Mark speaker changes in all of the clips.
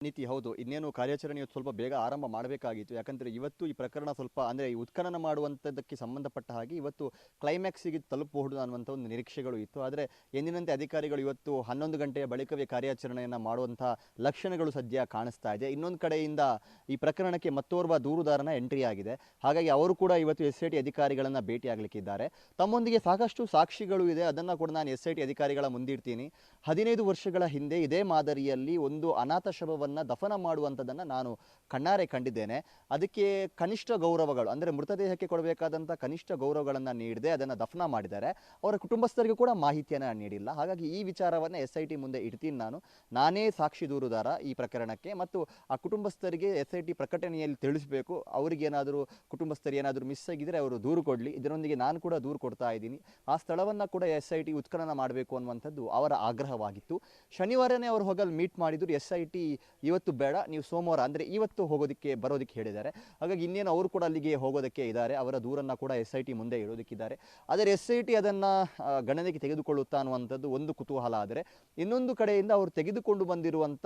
Speaker 1: ನೀತಿ ಹೌದು. ಇನ್ನೇನು ಕಾರ್ಯಾಚರಣೆ ಇವತ್ತು ಸ್ವಲ್ಪ ಬೇಗ ಆರಂಭ ಮಾಡಬೇಕಾಗಿತ್ತು. ಯಾಕಂದ್ರೆ ಇವತ್ತು ಈ ಪ್ರಕರಣ ಸ್ವಲ್ಪ ಅಂದ್ರೆ ಈ ಉತ್ಖನನ ಮಾಡುವಂಥದ್ದಕ್ಕೆ ಸಂಬಂಧಪಟ್ಟ ಹಾಗೆ ಇವತ್ತು ಕ್ಲೈಮ್ಯಾಕ್ಸಿಗೆ ತಲುಪಬಹುದು ಅನ್ನುವಂಥ ಒಂದು ನಿರೀಕ್ಷೆಗಳು ಇತ್ತು. ಆದರೆ ಎಂದಿನಂತೆ ಅಧಿಕಾರಿಗಳು ಇವತ್ತು 11 ಗಂಟೆಯ ಬಳಿಕವೇ ಕಾರ್ಯಾಚರಣೆಯನ್ನು ಮಾಡುವಂಥ ಲಕ್ಷಣಗಳು ಸದ್ಯ ಕಾಣಿಸ್ತಾ ಇದೆ. ಇನ್ನೊಂದು ಕಡೆಯಿಂದ ಈ ಪ್ರಕರಣಕ್ಕೆ ಮತ್ತೋರ್ವ ದೂರುದಾರನ ಎಂಟ್ರಿ ಆಗಿದೆ. ಹಾಗಾಗಿ ಅವರು ಕೂಡ ಇವತ್ತು SIT ಅಧಿಕಾರಿಗಳನ್ನು ಭೇಟಿಯಾಗಲಿಕ್ಕಿದ್ದಾರೆ. ತಮ್ಮೊಂದಿಗೆ ಸಾಕಷ್ಟು ಸಾಕ್ಷಿಗಳು ಇದೆ, ಅದನ್ನು ಕೂಡ ನಾನು SIT ಅಧಿಕಾರಿಗಳ ಮುಂದಿಡ್ತೀನಿ. 15 ವರ್ಷಗಳ ಹಿಂದೆ ಇದೇ ಮಾದರಿಯಲ್ಲಿ ಒಂದು ಅನಾಥ ಶವವನ್ನು ದಫನ ಮಾಡುವಂಥದ್ದನ್ನು ನಾನು ಕಣ್ಣಾರೆ ಕಂಡಿದ್ದೇನೆ. ಅದಕ್ಕೆ ಕನಿಷ್ಠ ಗೌರವಗಳು ಅಂದರೆ ಮೃತದೇಹಕ್ಕೆ ಕೊಡಬೇಕಾದಂಥ ಕನಿಷ್ಠ ಗೌರವಗಳನ್ನು ನೀಡದೆ ಅದನ್ನು ದಫನ ಮಾಡಿದ್ದಾರೆ. ಅವರ ಕುಟುಂಬಸ್ಥರಿಗೂ ಕೂಡ ಮಾಹಿತಿಯನ್ನು ನೀಡಿಲ್ಲ. ಹಾಗಾಗಿ ಈ ವಿಚಾರವನ್ನು SIT ಮುಂದೆ ಇಡ್ತೀನಿ. ನಾನೇ ಸಾಕ್ಷಿ ದೂರುದಾರ ಈ ಪ್ರಕರಣಕ್ಕೆ ಮತ್ತು ಆ ಕುಟುಂಬಸ್ಥರಿಗೆ SIT ಪ್ರಕಟಣೆಯಲ್ಲಿ ತಿಳಿಸಬೇಕು. ಅವರಿಗೇನಾದರೂ ಕುಟುಂಬಸ್ಥರು ಏನಾದರೂ ಮಿಸ್ ಆಗಿದ್ದರೆ ಅವರು ದೂರು ಕೊಡಲಿ. ಇದರೊಂದಿಗೆ ನಾನು ಕೂಡ ದೂರು ಕೊಡ್ತಾ ಇದ್ದೀನಿ. ಆ ಸ್ಥಳವನ್ನು ಕೂಡ SIT ಉತ್ಖನನ ಮಾಡಬೇಕು ಅನ್ನುವಂಥದ್ದು ಅವರ ಆಗ್ರಹವಾಗಿತ್ತು. ಶನಿವಾರನೇ ಅವರು ಹೋಗಲು ಮೀಟ್ ಮಾಡಿದ್ರು. SIT ಇವತ್ತು ಬೇಡ, ನೀವು ಸೋಮವಾರ ಅಂದರೆ ಇವತ್ತು ಬರೋದಕ್ಕೆ ಹೇಳಿದ್ದಾರೆ. ಹಾಗಾಗಿ ಇನ್ನೇನು ಅವರು ಕೂಡ ಅಲ್ಲಿಗೆ ಹೋಗೋದಕ್ಕೆ ಇದ್ದಾರೆ. ಅವರ ದೂರನ್ನು ಕೂಡ SIT ಮುಂದೆ ಇಡೋದಕ್ಕಿದ್ದಾರೆ. ಆದರೆ SIT ಅದನ್ನು ಗಣನೆಗೆ ತೆಗೆದುಕೊಳ್ಳುತ್ತಾ ಅನ್ನುವಂಥದ್ದು ಒಂದು ಕುತೂಹಲ. ಆದರೆ ಇನ್ನೊಂದು ಕಡೆಯಿಂದ ಅವರು ತೆಗೆದುಕೊಂಡು ಬಂದಿರುವಂಥ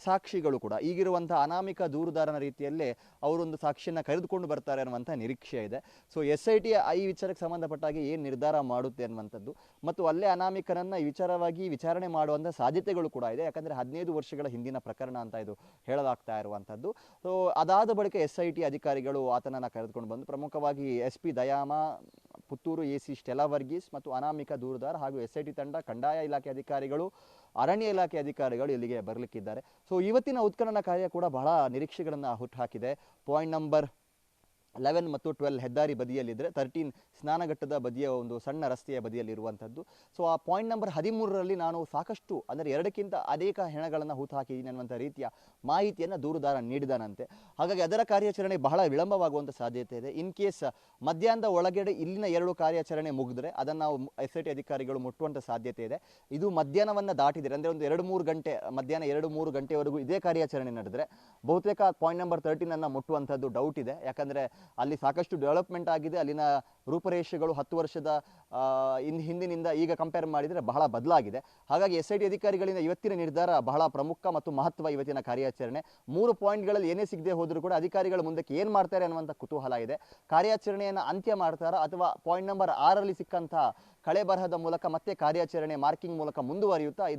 Speaker 1: ಸಾಕ್ಷಿಗಳು ಕೂಡ ಈಗಿರುವಂಥ ಅನಾಮಿಕ ದೂರುದಾರನ ರೀತಿಯಲ್ಲೇ ಅವರೊಂದು ಸಾಕ್ಷಿಯನ್ನು ಕರೆದುಕೊಂಡು ಬರ್ತಾರೆ ಅನ್ನುವಂಥ ನಿರೀಕ್ಷೆ ಇದೆ. ಸೊ SIT ಈ ವಿಚಾರಕ್ಕೆ ಸಂಬಂಧಪಟ್ಟಾಗೆ ಏನು ನಿರ್ಧಾರ ಮಾಡುತ್ತೆ ಅನ್ನುವಂಥದ್ದು ಮತ್ತು ಅಲ್ಲೇ ಅನಾಮಿಕನನ್ನು ಈ ವಿಚಾರವಾಗಿ ವಿಚಾರಣೆ ಮಾಡುವಂಥ ಸಾಧ್ಯತೆಗಳು ಕೂಡ ಇದೆ. ಯಾಕಂದರೆ 15 ವರ್ಷಗಳ ಹಿಂದಿನ ಪ್ರಕರಣ ಅಂತ ಇದು ಹೇಳಲಾಗ್ತಾ ಇರುವಂಥದ್ದು. ಸೊ ಅದಾದ ಬಳಿಕ SIT ಅಧಿಕಾರಿಗಳು ಆತನನ್ನು ಕರೆದುಕೊಂಡು ಬಂದು ಪ್ರಮುಖವಾಗಿ SP ದಯಾಮ, Puttur AC Stella Varghese ಮತ್ತು ಅನಾಮಿಕ ದೂರುದಾರ ಹಾಗೂ SIT ತಂಡ, ಕಂದಾಯ ಇಲಾಖೆ ಅಧಿಕಾರಿಗಳು, ಅರಣ್ಯ ಇಲಾಖೆ ಅಧಿಕಾರಿಗಳು ಇಲ್ಲಿಗೆ ಬರಲಿಕ್ಕಿದ್ದಾರೆ. ಸೊ ಇವತ್ತಿನ ಉತ್ಖನನ ಕಾರ್ಯ ಕೂಡ ಬಹಳ ನಿರೀಕ್ಷೆಗಳನ್ನು ಹುಟ್ಟುಹಾಕಿದೆ. ಪಾಯಿಂಟ್ ನಂಬರ್ 11 ಮತ್ತು 12 ಹೆದ್ದಾರಿ ಬದಿಯಲ್ಲಿದ್ದರೆ 13 ಸ್ನಾನಘಟ್ಟದ ಬದಿಯ ಒಂದು ಸಣ್ಣ ರಸ್ತೆಯ ಬದಿಯಲ್ಲಿರುವಂಥದ್ದು. ಸೊ ಆ ಪಾಯಿಂಟ್ ನಂಬರ್ 13ರಲ್ಲಿ ನಾನು ಸಾಕಷ್ಟು ಅಂದರೆ 2ಕ್ಕಿಂತ ಅನೇಕ ಹೆಣಗಳನ್ನು ಹೂತಾಕಿದ್ದೀನಿ ಅನ್ನುವಂಥ ರೀತಿಯ ಮಾಹಿತಿಯನ್ನು ದೂರುದಾರ ನೀಡಿದಾನಂತೆ. ಹಾಗಾಗಿ ಅದರ ಕಾರ್ಯಾಚರಣೆ ಬಹಳ ವಿಳಂಬವಾಗುವಂಥ ಸಾಧ್ಯತೆ ಇದೆ. ಇನ್ ಕೇಸ್ ಮಧ್ಯಾಹ್ನದ ಒಳಗಡೆ ಇಲ್ಲಿನ 2 ಕಾರ್ಯಾಚರಣೆ ಮುಗಿದ್ರೆ ಅದನ್ನು ನಾವು SIT ಅಧಿಕಾರಿಗಳು ಮುಟ್ಟುವಂಥ ಸಾಧ್ಯತೆ ಇದೆ. ಇದು ಮಧ್ಯಾಹ್ನವನ್ನು ದಾಟಿದರೆ ಅಂದರೆ ಒಂದು 2-3 ಗಂಟೆ, ಮಧ್ಯಾಹ್ನ 2-3 ಗಂಟೆವರೆಗೂ ಇದೇ ಕಾರ್ಯಾಚರಣೆ ನಡೆದರೆ ಬಹುತೇಕ ಪಾಯಿಂಟ್ ನಂಬರ್ 13 ಮುಟ್ಟುವಂಥದ್ದು ಡೌಟ್ ಇದೆ. ಯಾಕಂದರೆ ಅಲ್ಲಿ ಸಾಕಷ್ಟು ಡೆವಲಪ್ಮೆಂಟ್ ಆಗಿದೆ. ಅಲ್ಲಿನ ರೂಪರೇಷೆಗಳು 10 ವರ್ಷದ ಹಿಂದಿನಿಂದ ಈಗ ಕಂಪೇರ್ ಮಾಡಿದರೆ ಬಹಳ ಬದಲಾಗಿದೆ. ಹಾಗಾಗಿ SIT ಅಧಿಕಾರಿಗಳಿಂದ ಇವತ್ತಿನ ನಿರ್ಧಾರ ಬಹಳ ಪ್ರಮುಖ ಮತ್ತು ಮಹತ್ವ. ಇವತ್ತಿನ ಕಾರ್ಯಾಚರಣೆ 3 ಪಾಯಿಂಟ್ಗಳಲ್ಲಿ ಏನೇ ಸಿಗದೆ ಹೋದರೂ ಕೂಡ ಅಧಿಕಾರಿಗಳು ಮುಂದಕ್ಕೆ ಏನು ಮಾಡ್ತಾರೆ ಅನ್ನುವಂಥ ಕುತೂಹಲ ಇದೆ. ಕಾರ್ಯಾಚರಣೆಯನ್ನು ಅಂತ್ಯ ಮಾಡ್ತಾರಾ ಅಥವಾ ಪಾಯಿಂಟ್ ನಂಬರ್ 6ರಲ್ಲಿ ಸಿಕ್ಕಂಥ ಕಳೆ ಬರಹದ ಮೂಲಕ ಮತ್ತೆ ಕಾರ್ಯಾಚರಣೆ ಮಾರ್ಕಿಂಗ್ ಮೂಲಕ ಮುಂದುವರಿಯುತ್ತಾ